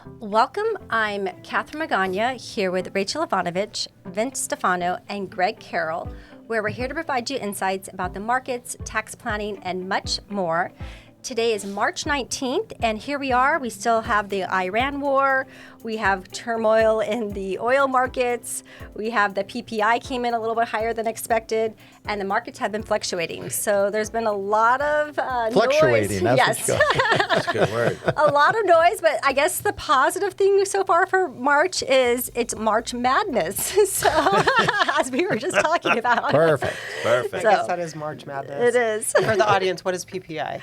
Welcome. I'm Catherine Magana here with Rachel Ivanovich, Vince Stefano, and Greg Carroll, where we're here to provide you insights about the markets, tax planning, and much more. Today is March 19th, and here we are. We still have the Iran war. We have turmoil in the oil markets. We have the PPI came in a little bit higher than expected, and the markets have been fluctuating. So there's been a lot of fluctuating, noise. That's That's a good word. A lot of noise, but I guess the positive thing so far for March is it's March Madness. So, as we were just talking about. Perfect. Perfect. I guess that is March Madness. It is. For the audience, what is PPI?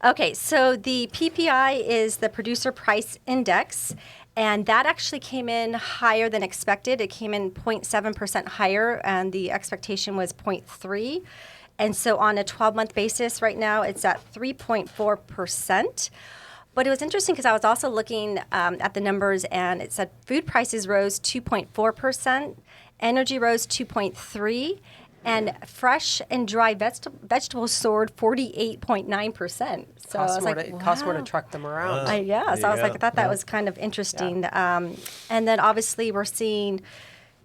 Okay, so the PPI is the Producer Price Index, and that actually came in higher than expected. It came in 0.7% higher, and the expectation was 0.3. And so on a 12-month basis right now, it's at 3.4%. But it was interesting because I was also looking at the numbers, and it said food prices rose 2.4%, energy rose 2.3%, and fresh and dry vegetables soared 48.9%. So I was like, it costs more to truck them around. So I thought that was kind of interesting. Yeah. And then obviously we're seeing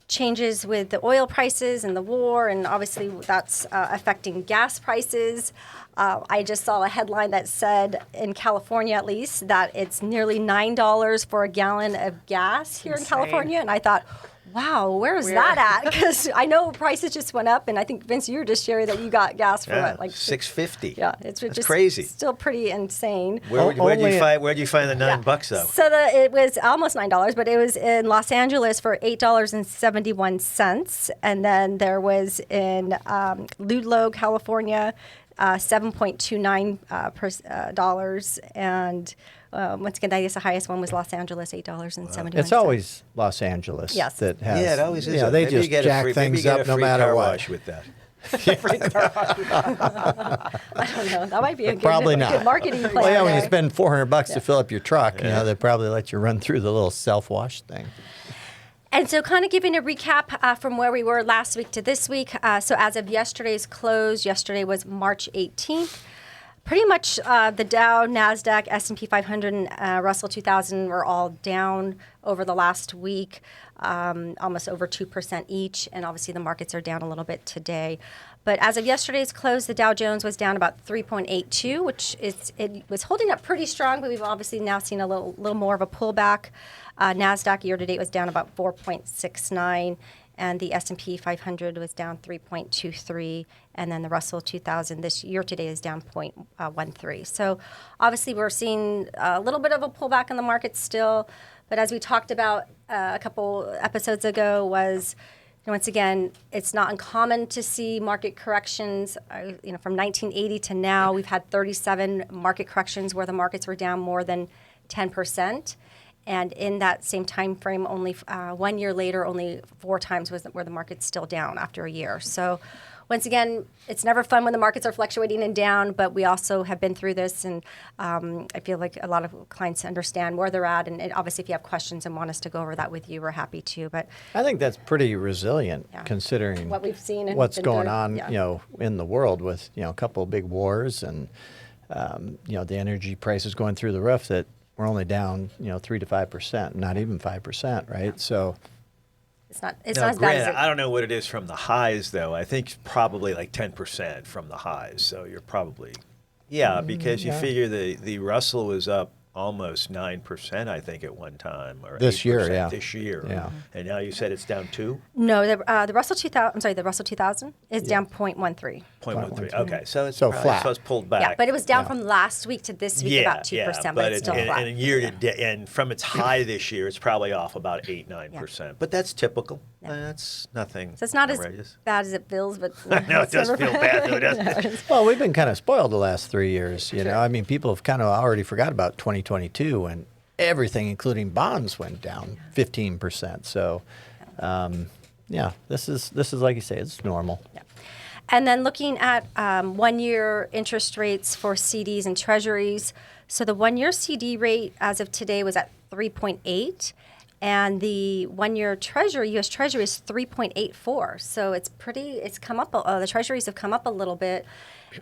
changes with the oil prices and the war, and obviously that's affecting gas prices. I just saw a headline that said, in California at least, that it's nearly $9 for a gallon of gas here in California, and I thought, wow, where's that at? Because I know prices just went up, and I think, Vince, you were just sharing that you got gas for what, like $6.50. Yeah, it's That's just crazy. Still pretty insane. Where'd you find the $9 though? So it was almost $9, but it was in Los Angeles for $8.71, and then there was in Ludlow, California, $7.29 dollars, and once again, I guess the highest one was Los Angeles, $8.71. It's always Los Angeles that has. Yeah, it always is. Yeah, they just jack things up no matter what. With that. I don't know. That might be a Probably good not. marketing plan. Well, yeah, when you there. spend $400 to fill up your truck, they probably let you run through the little self-wash thing. And so kind of giving a recap from where we were last week to this week. So as of yesterday's close, yesterday was March 18th. Pretty much the Dow, NASDAQ, S&P 500, and Russell 2000 were all down over the last week, almost over 2% each. And obviously the markets are down a little bit today. But as of yesterday's close, the Dow Jones was down about 3.82, which it was holding up pretty strong, but we've obviously now seen a little more of a pullback. NASDAQ year-to-date was down about 4.69, and the S&P 500 was down 3.23, and then the Russell 2000 this year-to-date is down 0.13. So obviously we're seeing a little bit of a pullback in the market still, but as we talked about a couple episodes ago was, once again, it's not uncommon to see market corrections. From 1980 to now, we've had 37 market corrections where the markets were down more than 10%. And in that same time frame, only 1 year later, only 4 times where the market's still down after a year. So once again, it's never fun when the markets are fluctuating and down, but we also have been through this, and I feel like a lot of clients understand where they're at. And obviously, if you have questions and want us to go over that with you, we're happy to. But I think that's pretty resilient considering what we've seen and what's going on, yeah. In the world with, a couple of big wars and, the energy prices going through the roof, that we're only down, 3 to 5%, not even 5%, right? Yeah. So it's not as bad as I don't know what it is from the highs, though. I think it's probably like 10% from the highs. So you're probably, because you figure the Russell was up almost 9%, I think, at one time, or this 8% year, this year. Yeah. And now you said it's down 2? No, the Russell 2000. I'm sorry, the Russell 2000 is down 0.13. 0.13. Okay, so it's flat. So it's pulled back. Yeah, but it was down from last week to this week about 2%, but it's still flat. And year to date, and from its high this year, it's probably off about 8-9%. But that's typical. Yeah. That's nothing. So it's not outrageous. as bad as it feels, but I know it does feel bad, though, doesn't it? Well, we've been kind of spoiled the last 3 years. I mean, people have kind of already forgot about 2022, and everything, including bonds, went down 15%. So, this is like you say, it's normal. Yeah. And then looking at 1-year interest rates for CDs and treasuries. So the 1-year CD rate as of today was at 3.8, And the 1-year Treasury, U.S. Treasury, is 3.84. So it's come up. The Treasuries have come up a little bit.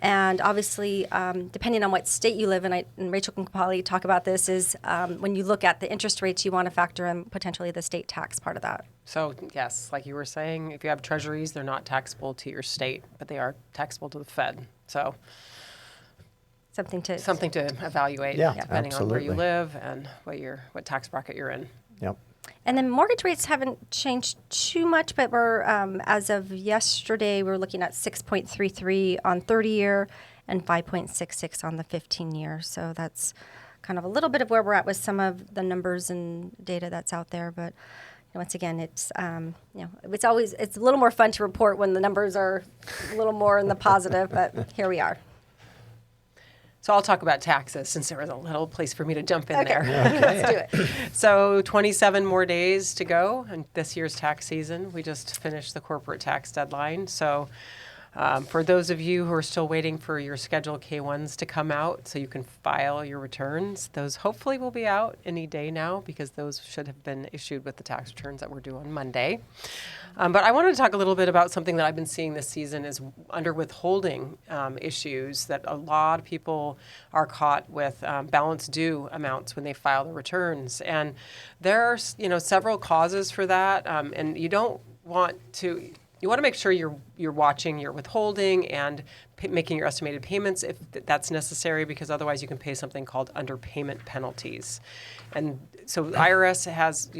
And obviously, depending on what state you live in, and Rachel can probably talk about this, is when you look at the interest rates, you want to factor in potentially the state tax part of that. So yes, like you were saying, if you have treasuries, they're not taxable to your state, but they are taxable to the Fed. So Something to evaluate, Yeah, depending on where you absolutely. live and what tax bracket you're in. Yep. And then mortgage rates haven't changed too much, but we're as of yesterday, we're looking at 6.33 on 30-year and 5.66 on the 15-year. So that's kind of a little bit of where we're at with some of the numbers and data that's out there. But once again, it's it's a little more fun to report when the numbers are a little more in the positive. But here we are. So I'll talk about taxes since there was a little place for me to jump in there. Let's do it. So 27 more days to go in this year's tax season. We just finished the corporate tax deadline. So for those of you who are still waiting for your Schedule K-1s to come out so you can file your returns, those hopefully will be out any day now because those should have been issued with the tax returns that were due on Monday. But I wanted to talk a little bit about something that I've been seeing this season is under withholding issues that a lot of people are caught with balance due amounts when they file their returns. And there are several causes for that, and you want to make sure you're watching your withholding and making your estimated payments if that's necessary, because otherwise you can pay something called underpayment penalties. And so the IRS has,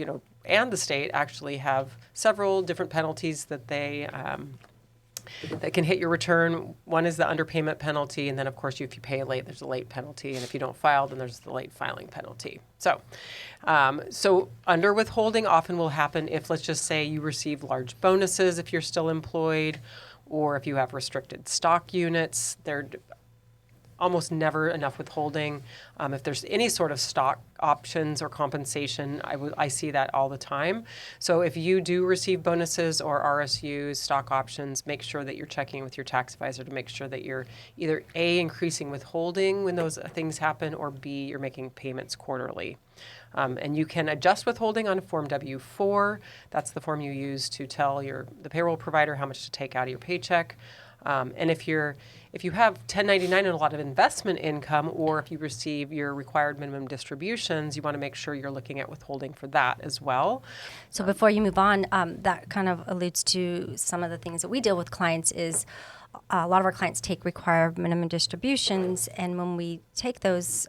and the state actually have several different penalties that that can hit your return. One is the underpayment penalty, and then of course if you pay late, there's a late penalty, and if you don't file, then there's the late filing penalty. So under withholding often will happen if, let's just say, you receive large bonuses if you're still employed, or if you have restricted stock units. They're almost never enough withholding. If there's any sort of stock options or compensation, I see that all the time. So if you do receive bonuses or RSUs, stock options, make sure that you're checking with your tax advisor to make sure that you're either A, increasing withholding when those things happen, or B, you're making payments quarterly. And you can adjust withholding on Form W-4. That's the form you use to tell the payroll provider how much to take out of your paycheck. And if you have 1099 and a lot of investment income, or if you receive your required minimum distributions, you want to make sure you're looking at withholding for that as well. So before you move on, that kind of alludes to some of the things that we deal with clients is a lot of our clients take required minimum distributions, and when we take those,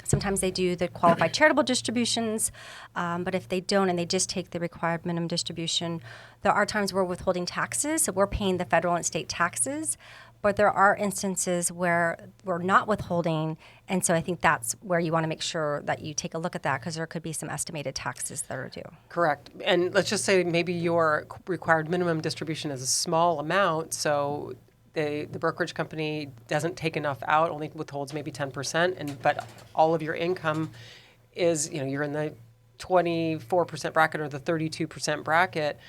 sometimes they do the qualified charitable distributions, but if they don't and they just take the required minimum distribution, there are times where we're withholding taxes, so we're paying the federal and state taxes, but there are instances where we're not withholding, and so I think that's where you want to make sure that you take a look at that, because there could be some estimated taxes that are due. Correct. And let's just say maybe your required minimum distribution is a small amount, so the brokerage company doesn't take enough out, only withholds maybe 10%, but all of your income is, you're in the 24% bracket or the 32% bracket.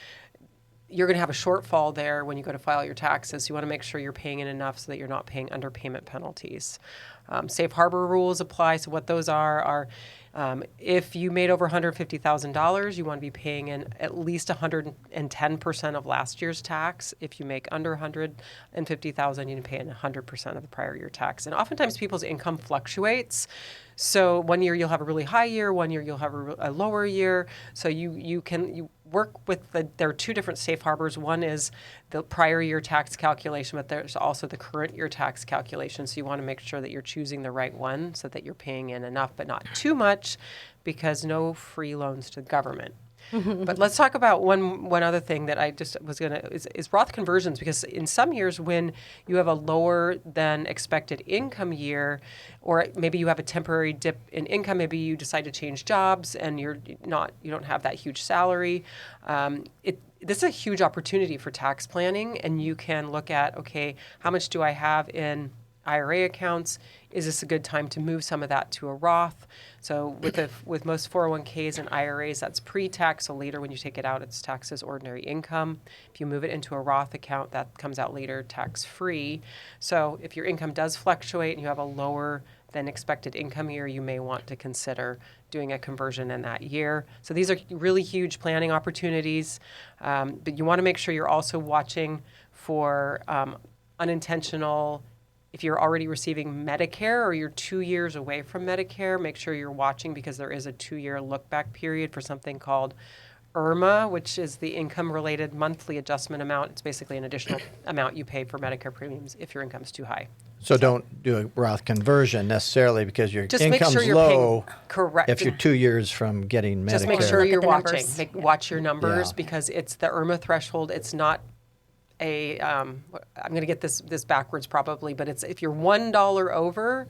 You're going to have a shortfall there when you go to file your taxes. You want to make sure you're paying in enough so that you're not paying underpayment penalties. Safe harbor rules apply. So what those are if you made over $150,000, you want to be paying in at least 110% of last year's tax. If you make under $150,000, you can pay in 100% of the prior year tax. And oftentimes people's income fluctuates. So one year you'll have a really high year, one year you'll have a lower year. So you work with there are two different safe harbors. One is the prior year tax calculation, but there's also the current year tax calculation. So you want to make sure that you're choosing the right one so that you're paying in enough, but not too much, because no free loans to the government. But let's talk about one other thing that I just was going to is Roth conversions, because in some years when you have a lower than expected income year, or maybe you have a temporary dip in income, maybe you decide to change jobs and you don't have that huge salary, this is a huge opportunity for tax planning, and you can look at, okay, how much do I have in IRA accounts? Is this a good time to move some of that to a Roth? So with most 401ks and IRAs, that's pre-tax. So later when you take it out, it's taxed as ordinary income. If you move it into a Roth account, that comes out later tax-free. So if your income does fluctuate and you have a lower than expected income year, you may want to consider doing a conversion in that year. So these are really huge planning opportunities, but you want to make sure you're also watching for unintentional. If you're already receiving Medicare or you're 2 years away from Medicare, make sure you're watching, because there is a 2-year look-back period for something called IRMA, which is the income-related monthly adjustment amount. It's basically an additional amount you pay for Medicare premiums if your income's too high. So don't do a Roth conversion necessarily because your Just make income's sure you're low. paying correct. If you're 2 years from getting Medicare. Just make sure Look you're at the watching. numbers. Watch your numbers, Yeah. because it's the IRMA threshold. It's not a, I'm going to get this backwards probably, but it's if you're $1 over,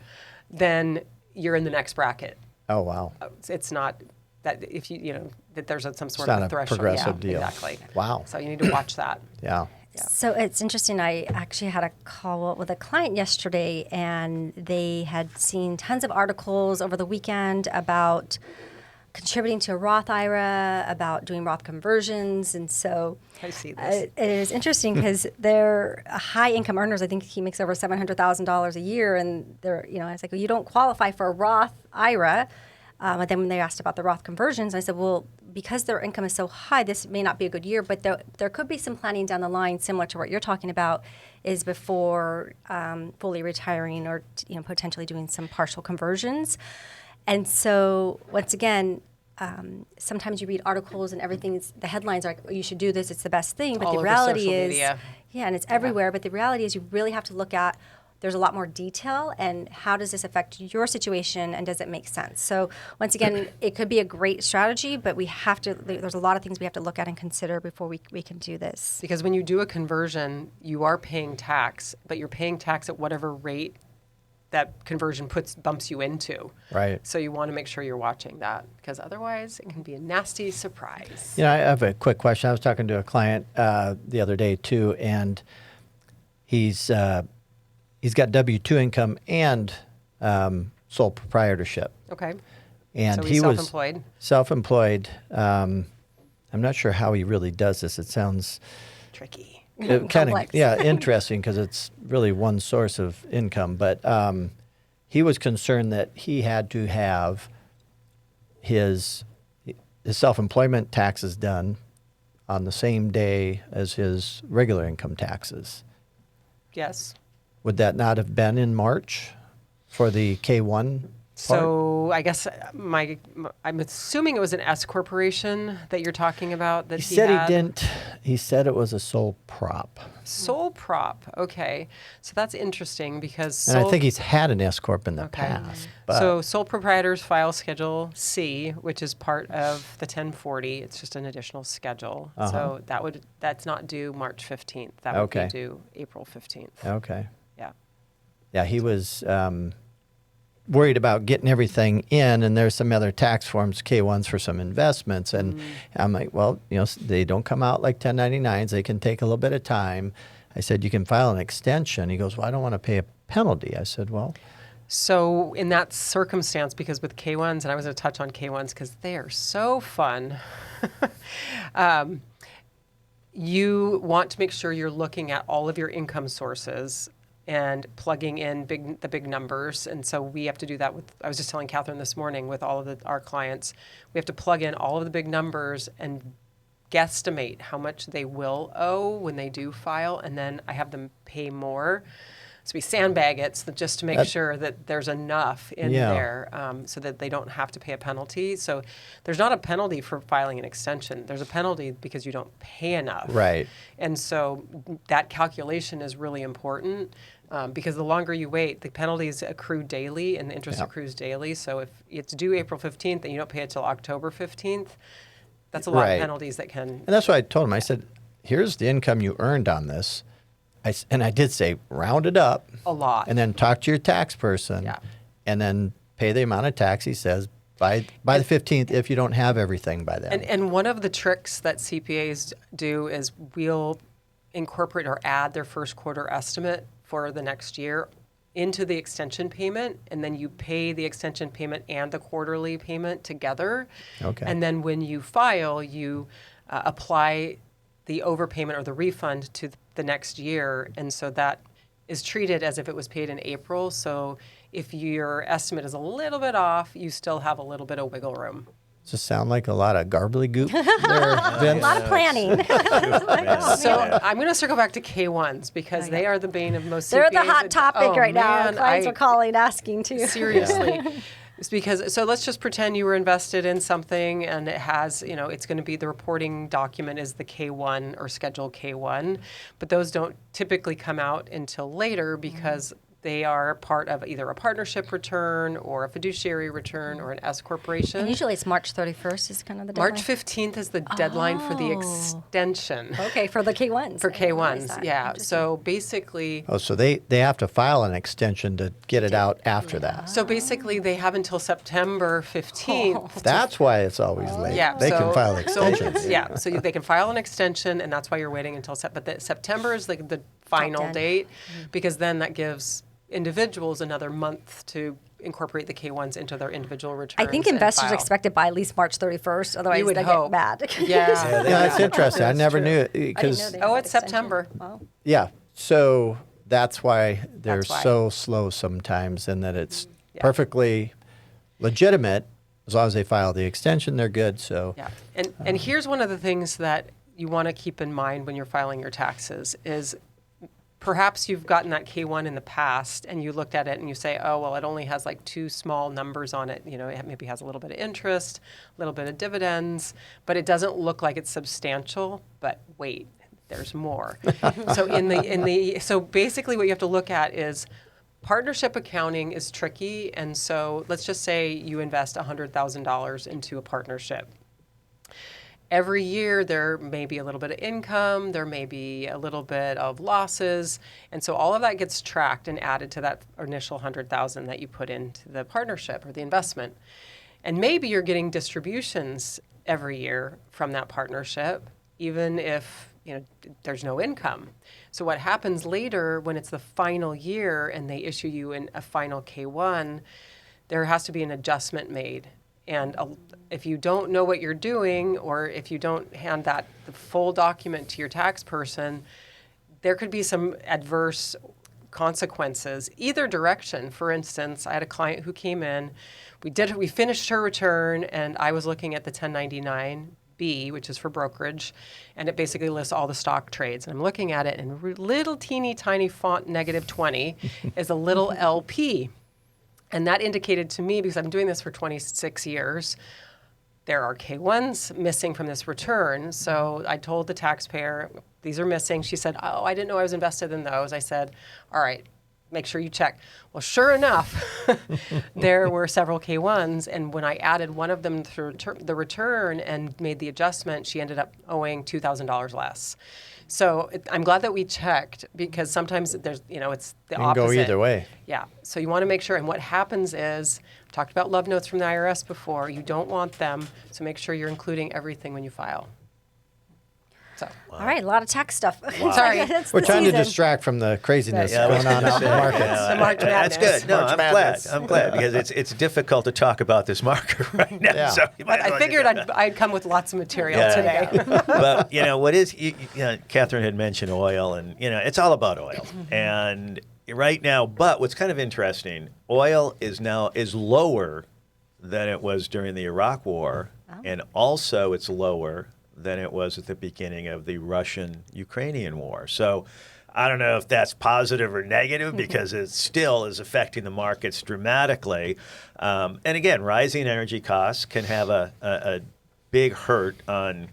then you're in the next bracket. Oh, wow. It's not that if that there's some sort not of a threshold. progressive deal. Exactly. Wow. So you need to watch that. Yeah. So it's interesting. I actually had a call with a client yesterday, and they had seen tons of articles over the weekend about contributing to a Roth IRA, about doing Roth conversions. And so I see this. it is interesting because they're high income earners. I think he makes over $700,000 a year. And they're, I was like, well, you don't qualify for a Roth IRA. And then when they asked about the Roth conversions, I said, well, because their income is so high, this may not be a good year, but there could be some planning down the line similar to what you're talking about, is before fully retiring or potentially doing some partial conversions. And so once again, sometimes you read articles and the headlines are like, oh, you should do this, it's the best thing. But All the over reality social is, media. yeah, and it's everywhere. But the reality is you really have to look at, there's a lot more detail, and how does this affect your situation, and does it make sense? So once again, it could be a great strategy, but there's a lot of things we have to look at and consider before we can do this. Because when you do a conversion, you are paying tax, but you're paying tax at whatever rate that conversion bumps you into. Right. So you want to make sure you're watching that, because otherwise it can be a nasty surprise. I have a quick question. I was talking to a client the other day too, and he's got W-2 income and sole proprietorship. Okay. And So he he's was self-employed? Self-employed. I'm not sure how he really does this. It sounds Tricky. kind of Complex. interesting because it's really one source of income. But he was concerned that he had to have his self-employment taxes done on the same day as his regular income taxes. Yes. Would that not have been in March for the K-1 part? So I guess I'm assuming it was an S corporation that you're talking about that He said had. he didn't. He said it was a sole prop. Sole prop. Okay. So that's interesting because And I think he's had an S corp in the Okay. past. But So sole proprietors file Schedule C, which is part of the 1040. It's just an additional schedule. So that's not due March 15th. That would Okay. be due April 15th. okay. Yeah. Yeah, he was worried about getting everything in, and there's some other tax forms, K-1s for some investments. And I'm like, well, they don't come out like 1099s. They can take a little bit of time. I said, you can file an extension. He goes, well, I don't want to pay a penalty. I said, well, So in that circumstance, because with K1s, and I was going to touch on K1s because they are so fun, you want to make sure you're looking at all of your income sources and plugging in the big numbers. And so we have to do that I was just telling Catherine this morning, with all of our clients, we have to plug in all of the big numbers and guesstimate how much they will owe when they do file, and then I have them pay more. So we sandbag it just to make sure that there's enough in there so that they don't have to pay a penalty. So there's not a penalty for filing an extension. There's a penalty because you don't pay enough. right. And so that calculation is really important because the longer you wait, the penalties accrue daily and the interest accrues daily. So if it's due April 15th and you don't pay it till October 15th, that's a lot Right. of penalties that can. And that's what I told him. I said, here's the income you earned on this. And I did say, round it up. A lot. And then talk to your tax person. Yeah. And then pay the amount of tax he says by the 15th if you don't have everything by then. And one of the tricks that CPAs do is we'll incorporate or add their first quarter estimate for the next year into the extension payment, and then you pay the extension payment and the quarterly payment together. Okay. And then when you file, you apply the overpayment or the refund to the next year, and so that is treated as if it was paid in April. So If your estimate is a little bit off, you still have a little bit of wiggle room. Does this sound like a lot of gobbledygook there, A Vince? lot of planning. So I'm going to circle back to K1s because they are the bane of most They're the CPAs. hot topic right now. man, Clients are calling, asking too. Seriously. It's because, so let's just pretend you were invested in something and it has, it's going to be the reporting document is the K1 or Schedule K1, but those don't typically come out until later because they are part of either a partnership return or a fiduciary return or an S corporation. And usually it's March 31st is kind of the deadline. March 15th is the deadline for the extension. Okay, for the K1s. For I didn't realize K1s, that. yeah. Interesting. So basically, Oh, so they have to file an extension to get it out after that. they have until September 15th. That's why it's always late. Yeah, They can file so extensions. they can file an extension, and that's why you're waiting until September is like the final dead. date, because then that gives individuals another month to incorporate the K1s into their individual returns. I think and investors file. expect it by at least March 31st. Otherwise, You would they hope. get mad. Yeah. Yeah, that's interesting. I That's never true. knew it I didn't because know they Oh, had it's extension. September. Wow. yeah. So that's why they're That's why. so slow sometimes, and that it's Yeah. perfectly legitimate as long as they file the extension. They're good. So Yeah, and here's one of the things that you want to keep in mind when you're filing your taxes is perhaps you've gotten that K1 in the past and you looked at it and you say, oh, well, it only has like 2 small numbers on it. It maybe has a little bit of interest, a little bit of dividends, but it doesn't look like it's substantial. But wait, there's more. So basically what you have to look at is partnership accounting is tricky. And so let's just say you invest $100,000 into a partnership. Every year, there may be a little bit of income, there may be a little bit of losses, and so all of that gets tracked and added to that initial 100,000 that you put into the partnership or the investment. And maybe you're getting distributions every year from that partnership, even if there's no income. So what happens later when it's the final year and they issue you a final K1, there has to be an adjustment made. And if you don't know what you're doing, or if you don't hand the full document to your tax person, there could be some adverse consequences, either direction. For instance, I had a client who came in, we finished her return, and I was looking at the 1099B, which is for brokerage, and it basically lists all the stock trades. And I'm looking at it, and little teeny tiny font -20 is a little LP. And that indicated to me, because I'm doing this for 26 years, there are K1s missing from this return. So I told the taxpayer, these are missing. She said, oh, I didn't know I was invested in those. I said, all right, make sure you check. Well, sure enough, there were several K1s. And when I added one of them through the return and made the adjustment, she ended up owing $2,000 less. So I'm glad that we checked, because sometimes it's the it can opposite. go either way. Yeah. So you want to make sure. And what happens is, I've talked about love notes from the IRS before. You don't want them. So make sure you're including everything when you file. So. All right, a lot of tax stuff. Sorry. It's We're the trying to season. distract from the craziness Yeah, I was going on gonna out in the say, markets. yeah, The March that's Madness. good. No, March I'm Madness. glad. I'm glad because it's difficult to talk about this marker right now. Yeah. So you might as I well figured get I'd come with lots of material Yeah. today. But what is Catherine had mentioned oil, and it's all about oil. And right now, but what's kind of interesting, oil is lower than it was during the Iraq War, and also it's lower than it was at the beginning of the Russian-Ukrainian war. So I don't know if that's positive or negative, because it still is affecting the markets dramatically. And again, rising energy costs can have a big hurt on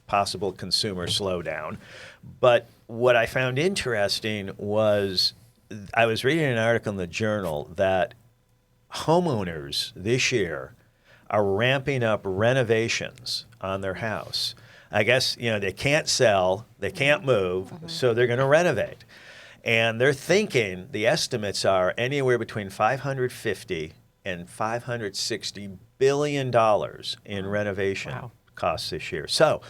possible consumer slowdown. But what I found interesting was I was reading an article in the Journal that homeowners this year are ramping up renovations on their house. I guess, they can't sell, they can't move, so they're going to renovate. And they're thinking, the estimates are anywhere between $550 and $560 billion in renovation costs this year. So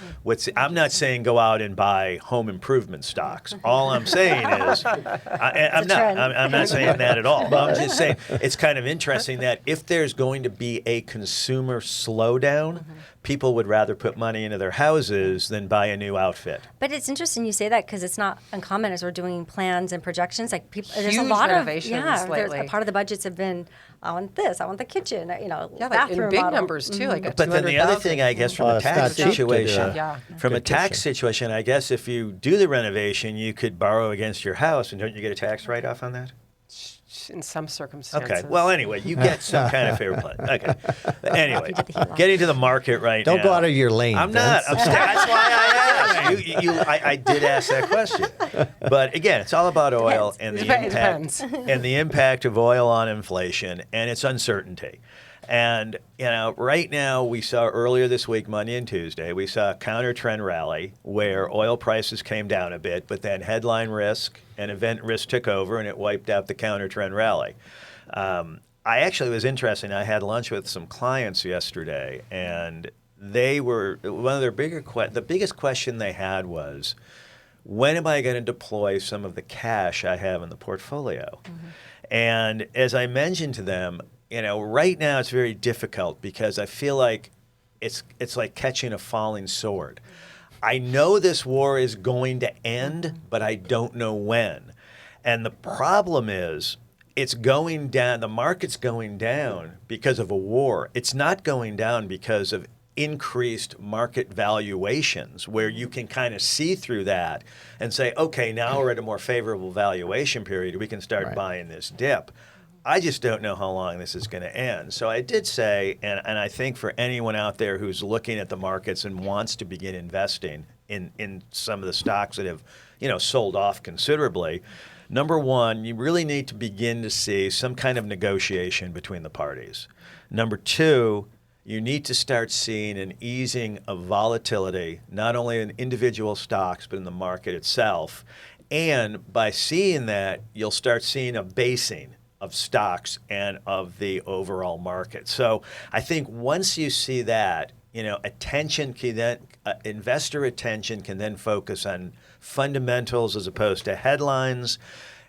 I'm not saying go out and buy home improvement stocks. All I'm saying is, I'm not saying that at all. I'm just saying it's kind of interesting that if there's going to be a consumer slowdown, people would rather put money into their houses than buy a new outfit. But it's interesting you say that because it's not uncommon as we're doing plans and projections. Like people, there's a Huge lot renovations of lately. A part of the budgets have been I want this, I want the kitchen, Like bathroom in big model. numbers too, like a But then the other 200,000. thing, I guess, from a it's not tax cheap to do situation, that. Yeah. from a Good tax kitchen. situation, I guess if you do the renovation, you could borrow against your house, and don't you get a tax write-off on that? In some circumstances. Okay. Well, anyway, you get some kind of favorable. Okay. Anyway, did the HELOC. getting to the market right now. Don't go out of your lane. I'm not. Vince. That's why I asked. I did ask that question. But again, it's all about oil and the Depends. impact and the impact of oil on inflation and its uncertainty. And right now we saw earlier this week, Monday and Tuesday, we saw a counter trend rally where oil prices came down a bit, but then headline risk and event risk took over and it wiped out the counter trend rally. I actually was interesting. I had lunch with some clients yesterday, and they were one of their the biggest question they had was, when am I going to deploy some of the cash I have in the portfolio? And as I mentioned to them, right now it's very difficult because I feel like it's like catching a falling sword. I know this war is going to end, but I don't know when. And the problem is it's going down, the market's going down because of a war. It's not going down because of increased market valuations where you can kind of see through that and say, okay, now we're at a more favorable valuation period. We can start buying this dip. I just don't know how long this is going to end. So I did say, and I think for anyone out there who's looking at the markets and wants to begin investing in some of the stocks that have, sold off considerably, number one, you really need to begin to see some kind of negotiation between the parties. Number two, you need to start seeing an easing of volatility, not only in individual stocks, but in the market itself. And by seeing that, you'll start seeing a basing of stocks and of the overall market. So I think once you see that, attention can then, investor attention can then focus on fundamentals as opposed to headlines.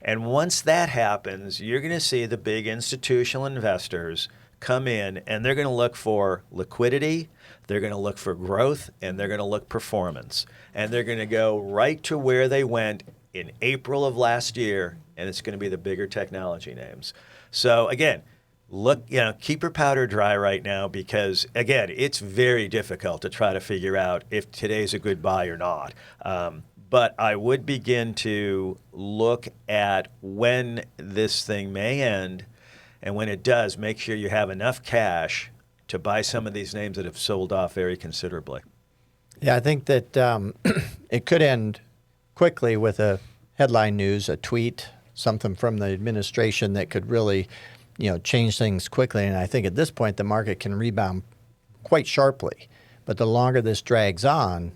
And once that happens, you're going to see the big institutional investors come in and they're going to look for liquidity, they're going to look for growth, and they're going to look performance. And they're going to go right to where they went in April of last year, and it's going to be the bigger technology names. So again, keep your powder dry right now because, again, it's very difficult to try to figure out if today's a good buy or not. But I would begin to look at when this thing may end, and when it does, make sure you have enough cash to buy some of these names that have sold off very considerably. Yeah, I think that it could end quickly with a headline news, a tweet, something from the administration that could really, change things quickly. And I think at this point the market can rebound quite sharply. But the longer this drags on,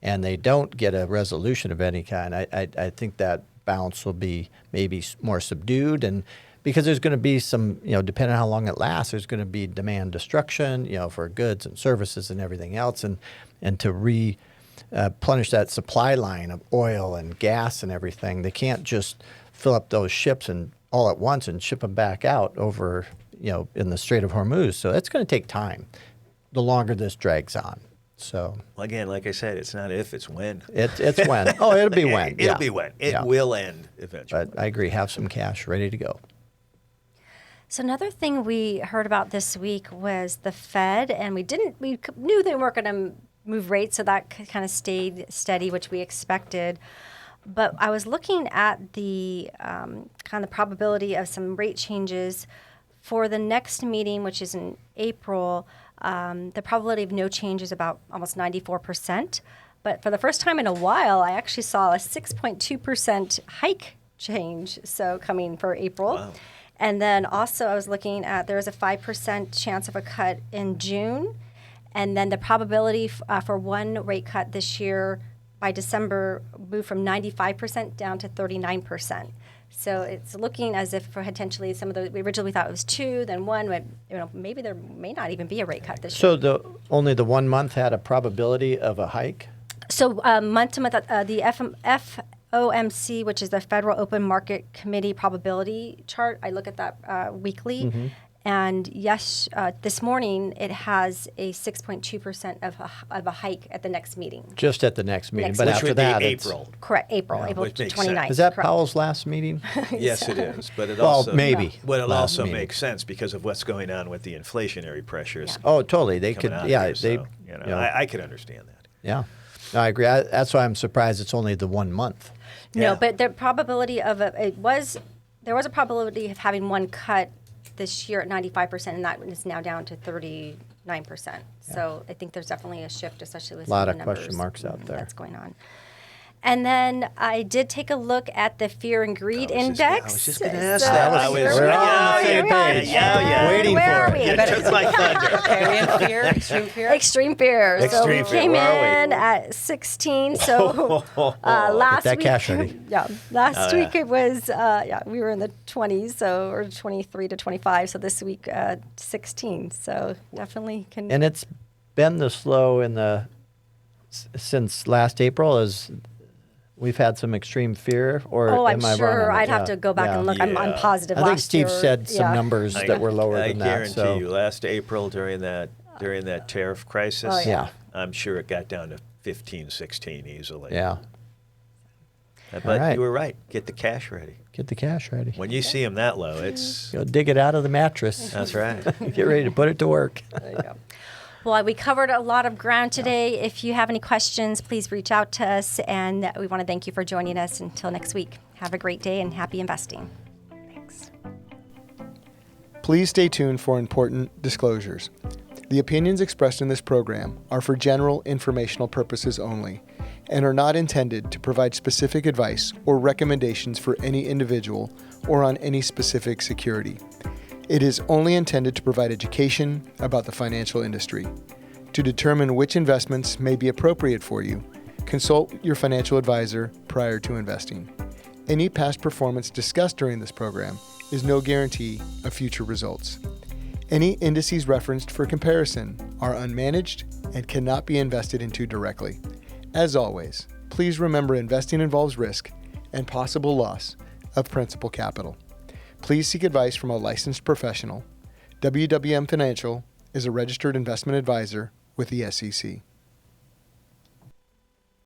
and they don't get a resolution of any kind, I think that bounce will be maybe more subdued. And because there's going to be some, depending on how long it lasts, there's going to be demand destruction, for goods and services and everything else. And to replenish that supply line of oil and gas and everything, they can't just fill up those ships and all at once and ship them back out over, in the Strait of Hormuz. So it's going to take time the longer this drags on. So Again, like I said, it's not if, it's when. it's when. Oh, it'll be when. It'll be when. It will end eventually. But I agree. Have some cash ready to go. So another thing we heard about this week was the Fed, and we knew they weren't going to move rates, so that kind of stayed steady, which we expected. But I was looking at the kind of probability of some rate changes for the next meeting, which is in April. The probability of no change is about almost 94%. But for the first time in a while, I actually saw a 6.2% hike change, so coming for April. Wow. And then also I was looking at there was a 5% chance of a cut in June. And then the probability for one rate cut this year by December moved from 95% down to 39%. So it's looking as if potentially some of the, we originally thought it was 2, then 1, but maybe there may not even be a rate cut this year. So only the 1 month had a probability of a hike? So month to month, the FOMC, which is the Federal Open Market Committee probability chart, I look at that weekly. Mm-hmm. And yes, this morning it has a 6.2% of a hike at the next meeting. Just at the next meeting, Next but meeting. after Which would be that, April. Correct, April which makes 29th. sense. Is that correct. Powell's last meeting? Yes, it is. But it Well, also maybe. But it Last also meeting. makes sense because of what's going on with the inflationary pressures. Oh, totally. They coming could, out yeah, there, they, so, I could understand that. yeah. No, I agree. That's why I'm surprised it's only the 1 month. No, Yeah. but the probability of there was a probability of having one cut this year at 95%, and that is now down to 39%. So I think there's definitely a shift, especially with Lot some of the numbers question marks out there. that's going on. And then I did take a look at the fear and greed I index. was just going to ask So that. We're all on the same page. Waiting Where for are it. we? You took my thunder. Okay, we have fear, extreme fear. Extreme fear. So we Extreme fear. came Where are we? in at 16. So last that week, cash ready. yeah, last Oh, week it was we were in the 20s, so or 23 to 25. So this week 16. So definitely can. And it's been the slow since last April as we've had some extreme fear, or Oh, I'm am I wrong? sure. on that? I'd have to go back and look. I'm Yeah. positive. I think last Steve year, said some yeah. numbers that were lower I than that. guarantee So you, last April during that tariff crisis, Oh, yeah. yeah, I'm sure it got down to 15, 16 easily. yeah. But right. you were right. Get the cash ready. Get the cash ready. When you see them that low, it's Go dig it out of the mattress. that's right. Get ready to put it to work. There you go. Well, we covered a lot of ground today. If you have any questions, please reach out to us. And we want to thank you for joining us. Until next week, have a great day and happy investing. Thanks. Please stay tuned for important disclosures. The opinions expressed in this program are for general informational purposes only and are not intended to provide specific advice or recommendations for any individual or on any specific security. It is only intended to provide education about the financial industry. To determine which investments may be appropriate for you, consult your financial advisor prior to investing. Any past performance discussed during this program is no guarantee of future results. Any indices referenced for comparison are unmanaged and cannot be invested into directly. As always, please remember investing involves risk and possible loss of principal capital. Please seek advice from a licensed professional. WWM Financial is a registered investment advisor with the SEC.